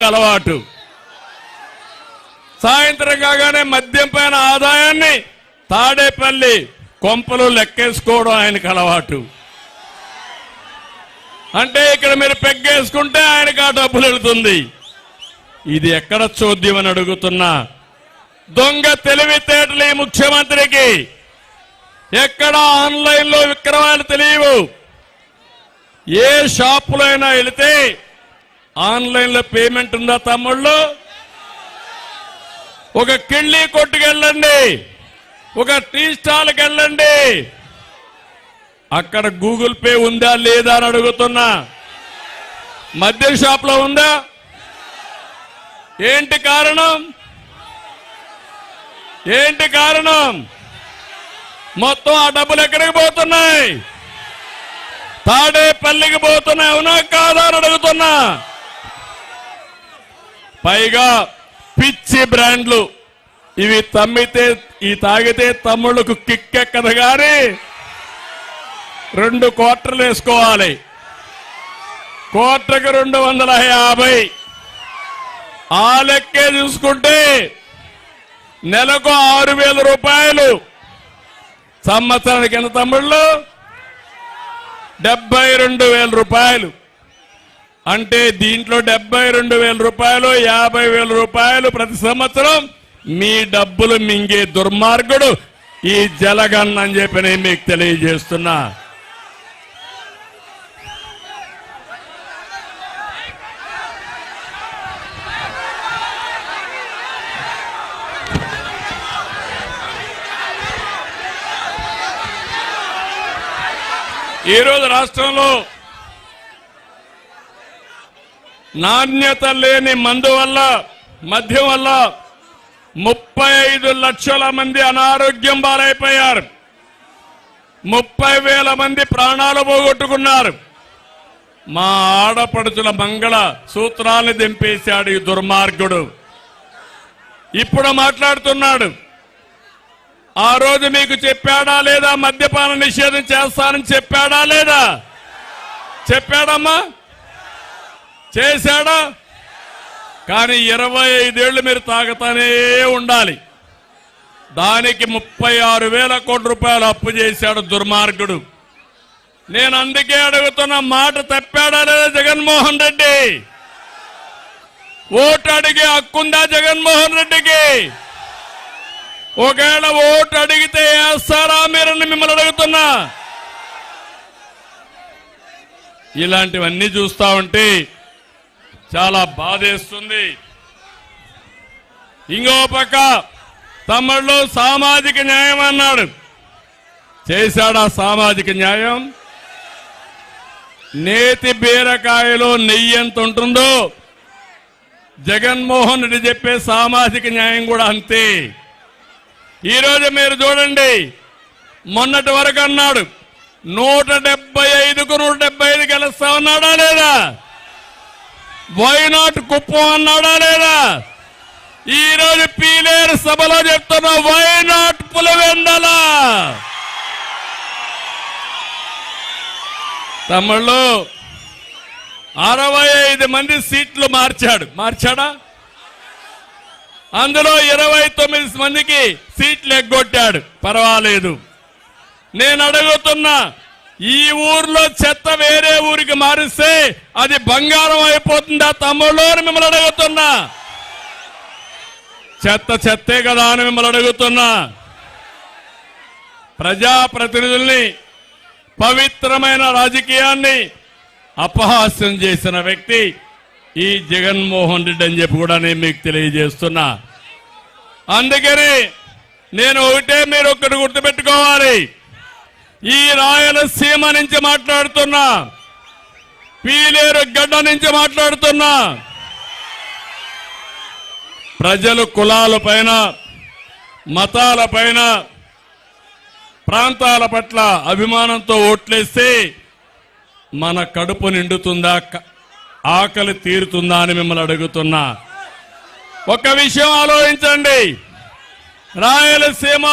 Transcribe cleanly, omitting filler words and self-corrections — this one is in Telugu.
అలవాటు. సాయంత్రం కాగానే మద్యం పైన ఆదాయాన్ని తాడేపల్లి కొంపలు లెక్కేసుకోవడం ఆయనకు అలవాటు. అంటే ఇక్కడ మీరు పెగ్గేసుకుంటే ఆయనకు ఆ డబ్బులు వెళుతుంది. ఇది ఎక్కడ చోద్యం అని అడుగుతున్నా. దొంగ తెలివితేటలు ఈ ముఖ్యమంత్రికి. ఎక్కడ ఆన్లైన్ లో విక్రమాలు తెలియవు. ఏ షాపులో అయినా వెళితే ఆన్లైన్ లో పేమెంట్ ఉందా తమ్ముళ్ళు? ఒక కిళ్ళీ కొట్టుకెళ్ళండి, ఒక టీ స్టాల్కి వెళ్ళండి, అక్కడ గూగుల్ పే ఉందా లేదా అని అడుగుతున్నా. మద్యం షాప్ లో ఉందా? ఏంటి కారణం? ఏంటి కారణం? మొత్తం ఆ డబ్బులు ఎక్కడికి పోతున్నాయి? తాడేపల్లికి పోతున్నాయి. అవునా కాదా అని అడుగుతున్నా. పైగా పిచ్చి బ్రాండ్లు ఇవి తమ్మితే ఈ తాగితే తమ్ముళ్ళకు కిక్కెక్కదు గాని 2 క్వార్టర్లు వేసుకోవాలి. క్వార్టర్కి 250. ఆ లెక్కే చూసుకుంటే నెలకు 6,000 రూపాయలు. సంవత్సరానికి ఎంత తమ్ముళ్ళు? 72,000 రూపాయలు. అంటే దీంట్లో 72,000 రూపాయలు, 50,000 రూపాయలు ప్రతి సంవత్సరం మీ డబ్బులు మింగే దుర్మార్గుడు ఈ జలగన్ అని చెప్పి నేను మీకు తెలియజేస్తున్నా. ఈరోజు రాష్ట్రంలో నాణ్యత లేని మందు వల్ల, మద్యం వల్ల 35 లక్షల మంది అనారోగ్యం బారైపోయారు. 30,000 మంది ప్రాణాలు పోగొట్టుకున్నారు. మా ఆడపడుచుల మంగళ సూత్రాన్ని దింపేశాడు ఈ దుర్మార్గుడు. ఇప్పుడు మాట్లాడుతున్నాడు. ఆ రోజు మీకు చెప్పాడా లేదా? మద్యపాన నిషేధం చేస్తానని చెప్పాడా లేదా? చెప్పాడమ్మా? చేశాడా? కానీ 25 ఏళ్లు మీరు తాగుతానే ఉండాలి. దానికి 36,000 కోట్ల రూపాయలు అప్పు చేశాడు దుర్మార్గుడు. నేను అందుకే అడుగుతున్న, మాట తప్పాడా లేదా జగన్మోహన్ రెడ్డి? ఓటు అడిగే హక్కుందా జగన్మోహన్ రెడ్డికి? ఒకవేళ ఓటు అడిగితే వేస్తారా మీరని మిమ్మల్ని అడుగుతున్నా. ఇలాంటివన్నీ చూస్తా ఉంటే చాలా బాధేస్తుంది. ఇంకో పక్క తమ్ముళ్ళు సామాజిక న్యాయం అన్నాడు. చేశాడా సామాజిక న్యాయం? నేతి బీరకాయలో నెయ్యి ఎంత ఉంటుందో జగన్మోహన్ రెడ్డి చెప్పే సామాజిక న్యాయం కూడా అంతే. ఈరోజు మీరు చూడండి, మొన్నటి వరకు అన్నాడు 175కు 175 గెలుస్తామన్నాడా లేదా? వైనాట్ కుప్పం అన్నాడా లేదా? ఈ రోజు పీలేరు సభలో చెప్తున్నా, వైనాట్ పులివెందల. తమ్ముళ్ళు 65 మంది సీట్లు మార్చాడా? అందులో 29 మందికి సీట్లు ఎగ్గొట్టాడు. పర్వాలేదు. నేను అడుగుతున్నా, ఈ ఊర్లో చెత్త వేరే ఊరికి మారిస్తే అది బంగారం అయిపోతుందా తమ్ముళ్ళు అని మిమ్మల్ని అడుగుతున్నా. చెత్తే కదా అని మిమ్మల్ని అడుగుతున్నా. ప్రజాప్రతినిధుల్ని, పవిత్రమైన రాజకీయాన్ని అపహాస్యం చేసిన వ్యక్తి ఈ జగన్మోహన్ రెడ్డి అని చెప్పి కూడా నేను మీకు తెలియజేస్తున్నా. అందుకని నేను మీరు ఒక్కటి గుర్తుపెట్టుకోవాలి. ఈ రాయలసీమ నుంచి మాట్లాడుతున్నా, పీలేరు గడ్డ నుంచి మాట్లాడుతున్నా. ప్రజలు కులాల పైన, మతాల పైన, ప్రాంతాల పట్ల అభిమానంతో ఓట్లేస్తే మన కడుపు నిండుతుందా, ఆకలి తీరుతుందా అని మిమ్మల్ని అడుగుతున్నా. ఒక విషయం ఆలోచించండి. రాయలసీమ